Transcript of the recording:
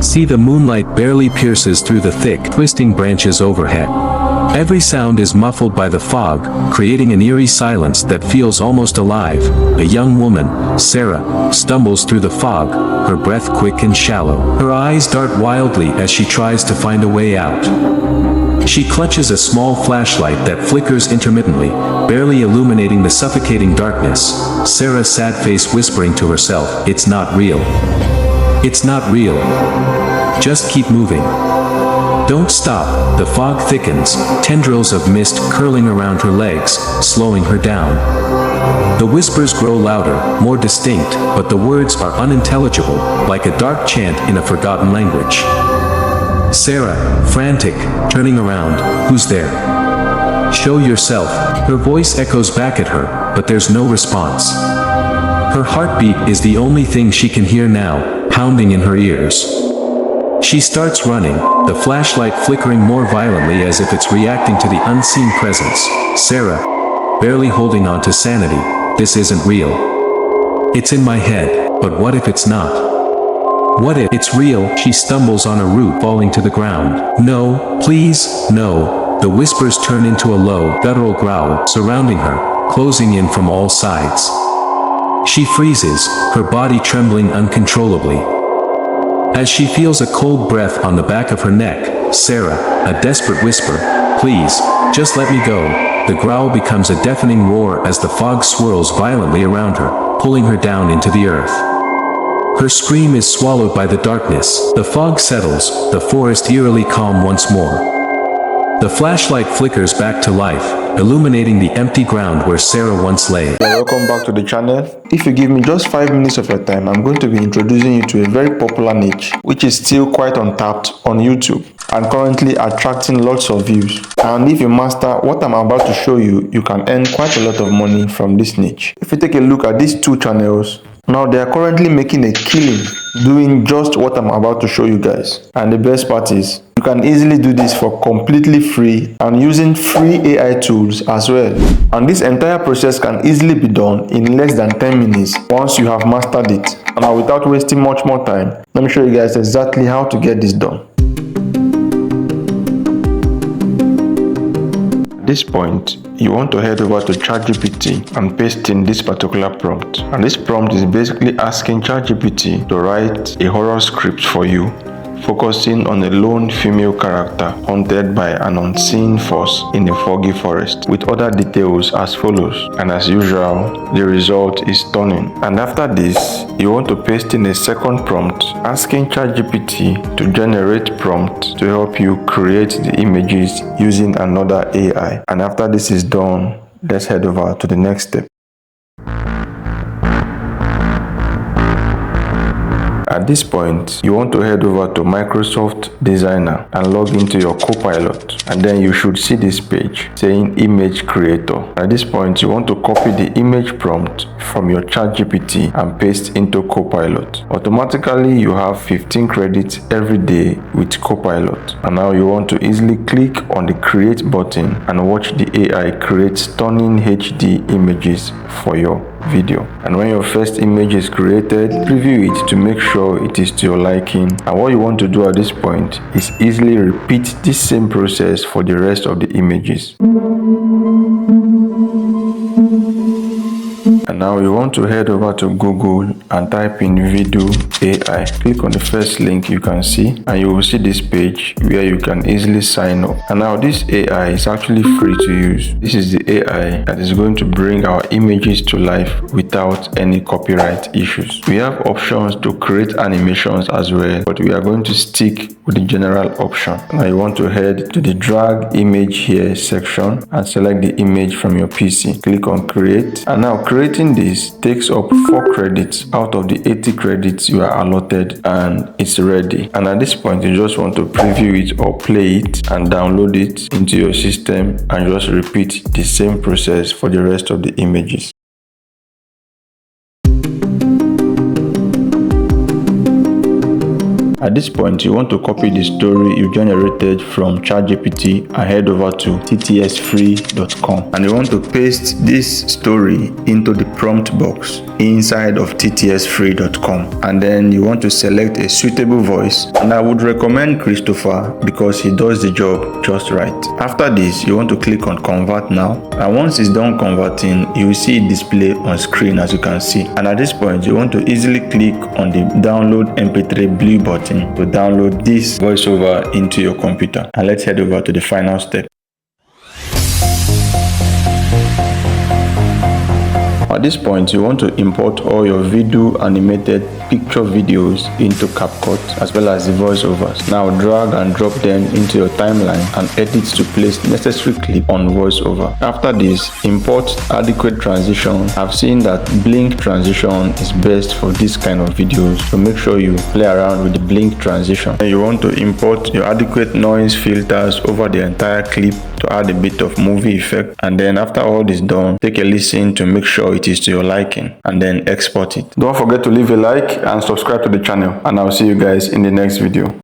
see the moonlight barely pierces through the thick, twisting branches overhead. Every sound is muffled by the fog, creating an eerie silence that feels almost alive. A young woman, Sarah, stumbles through the fog, her breath quick and shallow. Her eyes dart wildly as she tries to find a way out. She clutches a small flashlight that flickers intermittently, barely illuminating the suffocating darkness. Sarah's sad face whispering to herself, "It's not real. It's not real. Just keep moving. Don't stop." The fog thickens, tendrils of mist curling around her legs, slowing her down. The whispers grow louder, more distinct, but the words are unintelligible, like a dark chant in a forgotten language. Sarah, frantic, turning around, "Who's there? Show yourself." Her voice echoes back at her, but there's no response. Her heartbeat is the only thing she can hear now, pounding in her ears. She starts running, the flashlight flickering more violently as if it's reacting to the unseen presence. Sarah, barely holding on to sanity, "This isn't real. It's in my head, but what if it's not? What if it's real?" She stumbles on a root, falling to the ground. "No, please, no." The whispers turn into a low, guttural growl, surrounding her, closing in from all sides. She freezes, her body trembling uncontrollably. As she feels a cold breath on the back of her neck, "Sarah," a desperate whisper, "please, just let me go." The growl becomes a deafening roar as the fog swirls violently around her, pulling her down into the earth. Her scream is swallowed by the darkness. The fog settles, the forest eerily calm once more. The flashlight flickers back to life, illuminating the empty ground where Sarah once lay. Welcome back to the channel. If you give me just 5 minutes of your time, I'm going to be introducing you to a very popular niche, which is still quite untapped on YouTube and currently attracting lots of views. And if you master what I'm about to show you, you can earn quite a lot of money from this niche. If you take a look at these two channels, now they are currently making a killing doing just what I'm about to show you guys. And the best part is, you can easily do this for completely free and using free AI tools as well. And this entire process can easily be done in less than 10 minutes once you have mastered it. And now, without wasting much more time, let me show you guys exactly how to get this done. At this point, you want to head over to ChatGPT and paste in this particular prompt. And this prompt is basically asking ChatGPT to write a horror script for you, focusing on a lone female character haunted by an unseen force in a foggy forest, with other details as follows. And as usual, the result is stunning. And after this, you want to paste in a second prompt, asking ChatGPT to generate prompt to help you create the images using another AI. And after this is done, let's head over to the next step. At this point, you want to head over to Microsoft Designer and log into your Copilot, and then you should see this page saying Image Creator. At this point, you want to copy the image prompt from your ChatGPT and paste into Copilot. Automatically, you have 15 credits every day with Copilot. And now you want to easily click on the Create button and watch the AI create stunning HD images for your video. And when your first image is created, preview it to make sure it is to your liking. And what you want to do at this point is easily repeat this same process for the rest of the images. And now you want to head over to Google and type in Video AI. Click on the first link you can see and you will see this page where you can easily sign up. And now this AI is actually free to use. This is the AI that is going to bring our images to life without any copyright issues. We have options to create animations as well, but we are going to stick with the general option. Now you want to head to the drag image here section and select the image from your PC. Click on create, and now creating this takes up 4 credits out of the 80 credits you are allotted, and it's ready. And at this point, you just want to preview it or play it and download it into your system and just repeat the same process for the rest of the images. At this point, you want to copy the story you generated from ChatGPT and head over to ttsfree.com, and you want to paste this story into the prompt box. inside of ttsfree.com, and then you want to select a suitable voice, and I would recommend Christopher because he does the job just right. After this, you want to click on convert now, and once it's done converting, you will see it display on screen as you can see. And at this point, you want to easily click on the download mp3 blue button to download this voiceover into your computer. And let's head over to the final step. At this point, you want to import all your video animated picture videos into CapCut as well as the voiceovers. Now drag and drop them into your timeline and edit to place necessary clip on voiceover. After this, import adequate transition. I've seen that blink transition is best for this kind of videos, so make sure you play around with the blink transition. And you want to import your adequate noise filters over the entire clip to add a bit of movie effect, and then after all this done, take a listen to make sure it is to your liking and then export it. Don't forget to leave a like and subscribe to the channel, and I'll see you guys in the next video.